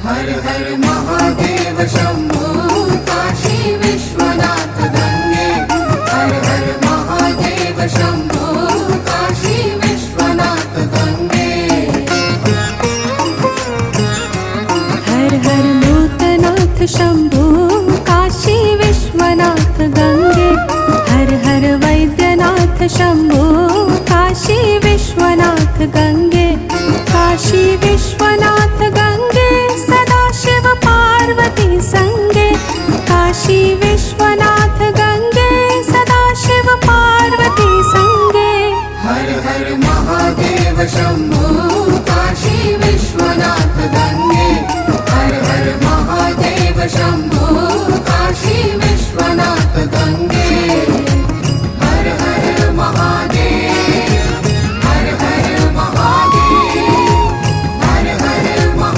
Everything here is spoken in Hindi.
हर हर महादेव शंभो काशी विश्वनाथ गंगे। हर हर महादेव शंभो काशी विश्वनाथ गंगे। हर हर भूतनाथ शंभो काशी विश्वनाथ गंगे। हर हर वैद्यनाथ शंभो काशी विश्वनाथ गंगे। काशी विश्वनाथ गंगे सदाशिव पार्वती संगे। काशी विश्वनाथ गंगे सदाशिव पार्वती संगे। हर हर महादेव शंभो काशी विश्वनाथ गंगे। हर हर महादेव शंभो